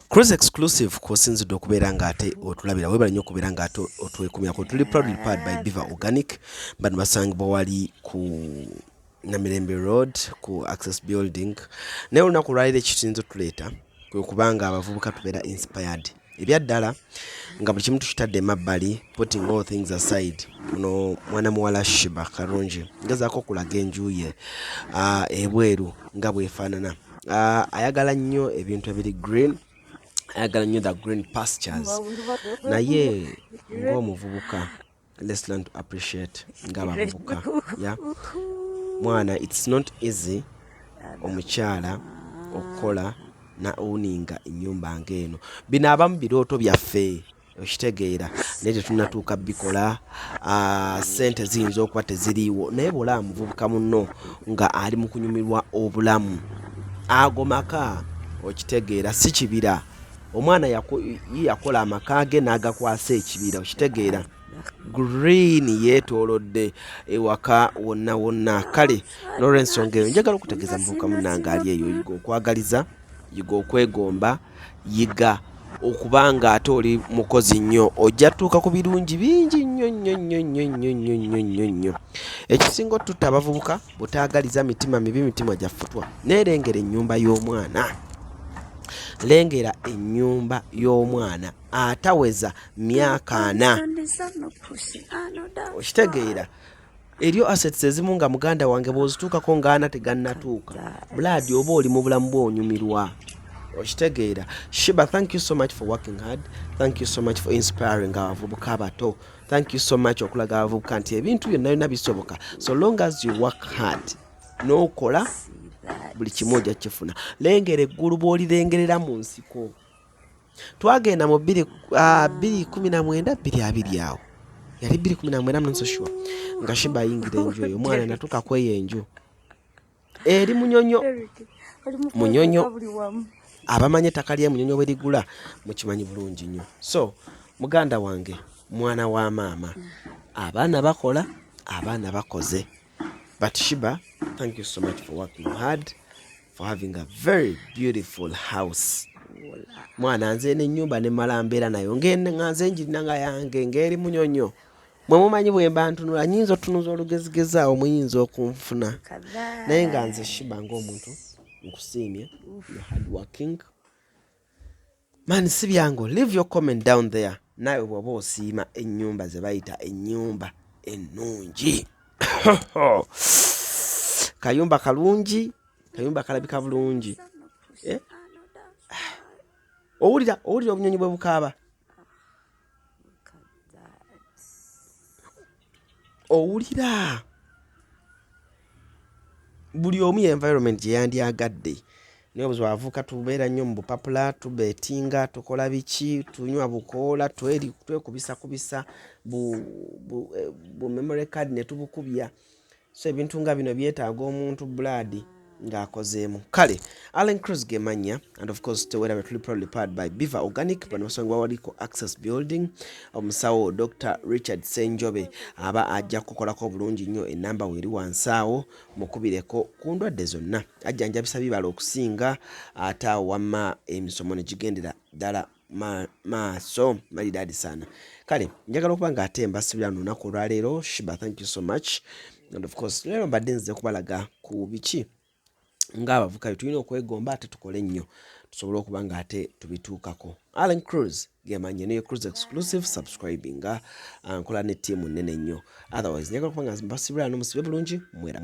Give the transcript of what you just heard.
Cruise exclusive kosinzidde okubeera ng'ate otulabira webale nnyo okubeera ng'ate otwekumyako. Tuli proudly powered by Biva Organic. Bano basangibwa wali ku Namirembe Road ku Access Building. Naye olunaku lwaliro ekisinza otuleeta kwe kubanga abavubuka tubeera inspired. Ebyaddala nga buli kimu tukitadde emabbali, putting all things aside. Muno mwana muwala Sheebah kalungi ngezaako okulaga enju ye ebweru nga bwefaanana. Ayagala nnyo ebintu ebiri green. Ayagala nnyo the green pastures. Naye ng'omuvubuka, let's learn to appreciate ng'abavubuka. Yeah? Mwana, it's not easy omukyala okukola na owninga ennyumba ng'eno. Bino abamu birooto byaffe okitegeera naye tetunnatuuka bikola. Ssente ziyinza okuba teziriiwo naye bw'olaba muvubuka munno nga ali mu kunyumirwa obulamu agomaka okitegeera si kibira. Omwana yakola amaka ge n'agakwasa ekibira okitegeera. Green yeetoolodde ewaka wonna wonna. Kale n'olw'ensonga eyo njagala okutegeeza muvubuka munnange ali eyo, yiga okwagaliza, yiga okwegomba, yiga okuba nga ate oli mukozi nnyo, ojja tuuka ku birungi bingi nnyo nnyo nnyo nnyo nnyo nnyo nnyo nnyo nnyo. Ekisinga otutta abavubuka butaagaliza mitima mibi, mitima gyafutwa. Neerengera ennyumba y'omwana, lengera ennyumba y'omwana ataweza myaka 4. Okitegeera eriyo assets ezimu nga muganda wange bw'ozituukako ng'ana tegannatuuka buladi oba oli mu bulamu bw'onyumirwa okitegeera. Sheebah, thank you so much for working hard. Thank you so much for inspiring abavubuka abato. Thank you so much okulaga abavubuka nti ebintu byonna byonna bisoboka so long as you work hard n'okola buli kimu ojja kifuna. Lengera eggulu bw'olirengerera mu nsiko. Twagenda mu 2019 2020 awo yali 2019 I'm not so sure nga Sheebah ayingira enju eyo omwana natuuka kweyo enju eri munyonyo abamanyi ettaka lye munyonyo bwe ligula mukimanyi bulungi nnyo. So muganda wange mwana wa maama abaana bakola abaana bakoze. But Sheebah, thank you so much for working hard, for having a very beautiful house. Mwana nze n'ennyumba ne mala mbeera nayo nga nze njirina nga yange ng'eri munyonyo. Mwe mumanyi bwe mba ntunula nnyinza otunuza olugezigezi awo muyinza okunfuna. Naye nga nze Sheebah ng'omuntu nkusiimye, you're hard working. Man, si byangu, leave your comment down there. Nawe bw'oba osiima ennyumba ze bayita ennyumba ennungi. Kayumba kalungi, kayumba kalabika bulungi. Owulira obunyonyi bwe bukaaba. Owulira buli omu environment gye yandyagadde. Niyo buzwa avuka tubeera nnyo mu bupapula, tubeetinga, tukola biki, tunywa bukoola, twekubisa bu memory card ne tubukubya. So ebintu nga bino byetaaga omuntu blood ng'akozeemu. Kale Allen Cruz gemanya, and of course we're tuli proudly powered by Biva Organic. Bano basangibwa wali ku Access Building. Omusawo Dr. Richard Senjobe aba ajja kukolako bulungi nnyo. Enamba weri wansi awo mukubireko ku ndwadde zonna. Ajjanjabisa bibala okusinga ate awo wamma emisomo ne gigendera ddala maaso malidadi sana. Kale njagala okuba ng'ate mbasibira no lunaku olwaleero. Sheebah, thank you so much. And of course leero mbadde nzize kubalaga ku biki ng'abavubuka tulina okwegomba ate tukole nnyo tusobole okuba ng'ate tubituukako. Allen Cruz gemanye niyo Cruise exclusive subscribing nkola ne ttiimu nnene nnyo. Otherwise njagala okuba nga mbasibira no musibe bulungi mwera.